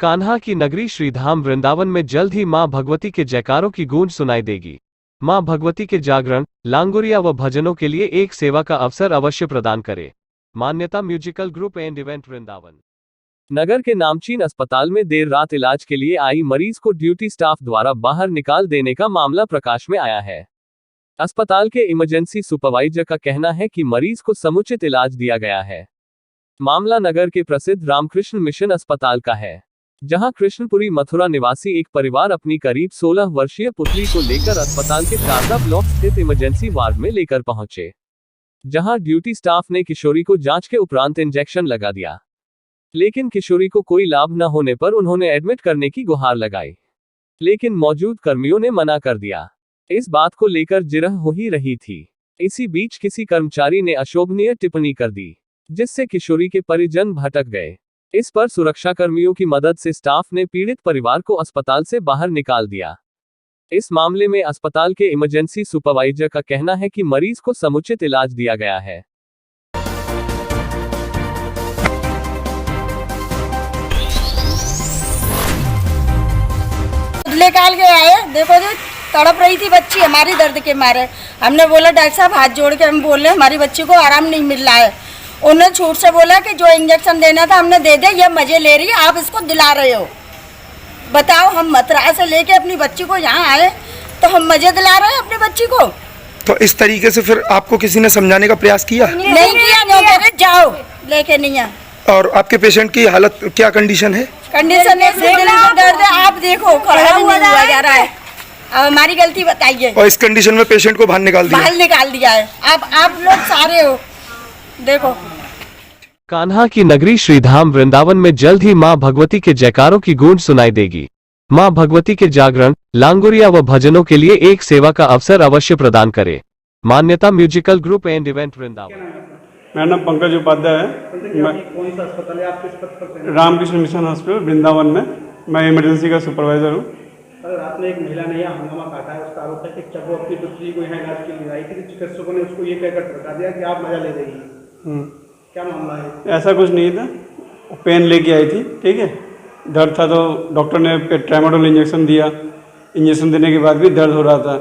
कान्हा की नगरी श्रीधाम वृंदावन में जल्द ही मां भगवती के जयकारों की गूंज सुनाई देगी। मां भगवती के जागरण, लांगुरिया व भजनों के लिए एक सेवा का अवसर अवश्य प्रदान करे। Manyata musical group and event Vrindavan. नगर के नामचीन अस्पताल में देर रात इलाज के लिए आई मरीज को ड्यूटी स्टाफ द्वारा बाहर निकाल देने का मामला प्रकाश में आया है। अस्पताल के इमरजेंसी सुपरवाइजर का कहना है कि मरीज को समुचित इलाज दिया गया है। मामला नगर के प्रसिद्ध रामकृष्ण मिशन अस्पताल का है, जहां कृष्णपुरी मथुरा निवासी एक परिवार अपनी करीब 16 वर्षीय पुत्री को लेकर अस्पताल के शारदा ब्लॉक स्थित इमरजेंसी वार्ड में लेकर पहुंचे, जहां ड्यूटी स्टाफ ने किशोरी को जांच के उपरांत इंजेक्शन लगा दिया, लेकिन किशोरी को कोई लाभ न होने पर उन्होंने एडमिट करने की गुहार लगाई, लेकिन मौजूद कर्मियों ने मना कर दिया। इस बात को लेकर जिरह हो ही रही थी। इसी बीच किसी कर्मचारी ने अशोभनीय टिप्पणी कर दी, जिससे किशोरी के परिजन भटक गए। इस पर सुरक्षा कर्मियों की मदद से स्टाफ ने पीड़ित परिवार को अस्पताल से बाहर निकाल दिया। इस मामले में अस्पताल के इमरजेंसी सुपरवाइजर का कहना है कि मरीज को समुचित इलाज दिया गया है। निकाल के आए, देखो जी तड़प रही थी बच्ची हमारी दर्द के मारे। हमने बोला डॉक्टर साहब हाथ जोड़ के हम बोले हमारी बच्ची को आराम नहीं मिल रहा है। उन्होंने छूट से बोला कि जो इंजेक्शन देना था हमने दे दिया, ये मजे ले रही है, आप इसको दिला रहे हो। बताओ, हम मथुरा से लेके अपनी बच्ची को यहाँ आए तो हम मजे दिला रहे हैं अपनी बच्ची को। तो इस तरीके से फिर आपको किसी ने समझाने का प्रयास किया? नहीं किया, जाओ लेके नहीं है। और आपके पेशेंट की हालत क्या कंडीशन है? कंडीशन दर्द है, आप देखो खड़ा हुआ जा रहा है। अब हमारी गलती बताइए। और इस कंडीशन में पेशेंट को बाहर निकाल दिया है। अब आप लोग सारे हो, देखो। कान्हा की नगरी श्रीधाम वृंदावन में जल्द ही मां भगवती के जयकारों की गूंज सुनाई देगी। मां भगवती के जागरण, लांगुरिया व भजनों के लिए एक सेवा का अवसर अवश्य प्रदान करे। Manyata musical group and event Vrindavan. मेरा नाम पंकज उपाध्याय है। कौन सा अस्पताल है? आप किस पद पर? रामकृष्ण मिशन हॉस्पिटल वृंदावन में मैं इमरजेंसी का सुपरवाइजर हूँ। कल रात में एक महिला ने यहाँ हंगामा काटा है। उसका आरोप है कि जब वो अपनी पुत्री को यहाँ इलाज के लिए आई थी, चिकित्सकों ने उसको ये कहकर भड़का दिया कि आप मजा ले रही हैं। क्या मामला है? ऐसा कुछ नहीं था, पेन लेके आई थी, ठीक है, दर्द था तो डॉक्टर ने ट्रामाडोल इंजेक्शन दिया। इंजेक्शन देने के बाद भी दर्द हो रहा था,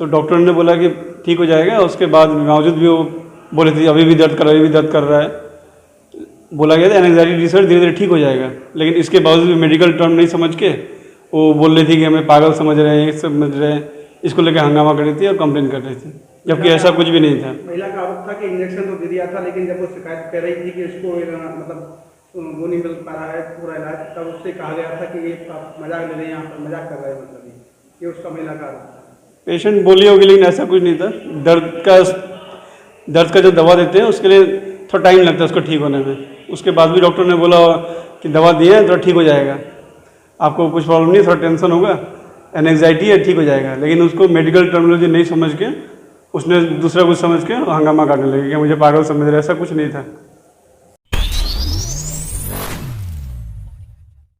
तो डॉक्टर ने बोला कि ठीक हो जाएगा। उसके बाद बावजूद भी वो बोले थे अभी भी दर्द कर रहा है। बोला गया था एंग्जाइटी डिसऑर्डर धीरे धीरे ठीक हो जाएगा, लेकिन इसके बावजूद भी मेडिकल टर्म नहीं समझ के वो बोल रही थी कि हमें पागल समझ रहे हैं, ये समझ रहे हैं। इसको लेकर हंगामा कर रही थी और कंप्लेन कर रही थी, जबकि ऐसा कुछ भी नहीं था। महिला का आरोप था कि इंजेक्शन तो दे दिया था, लेकिन जब वो शिकायत कर रही थी कि इसको मतलब वो नहीं मिल पा रहा है पूरा इलाज, तब उससे कहा गया था कि ये आप मजाक ले रहे हैं, यहाँ पर मजाक कर रहे हैं, मतलब ये उसका महिला का आरोप था। पेशेंट बोली होगी, लेकिन ऐसा कुछ नहीं था। दर्द का जो दवा देते हैं उसके लिए थोड़ा टाइम लगता है उसको ठीक होने में। उसके बाद भी डॉक्टर ने बोला कि दवा दिए हैं तो ठीक हो जाएगा, आपको कुछ प्रॉब्लम नहीं, थोड़ा टेंशन होगा, एंग्जाइटी है, ठीक हो जाएगा। लेकिन उसको मेडिकल टर्मिनोलॉजी नहीं समझ के उसने दूसरा कुछ समझ के हंगामा काटने लगे कि मुझे पागल समझ रहे, ऐसा कुछ नहीं था।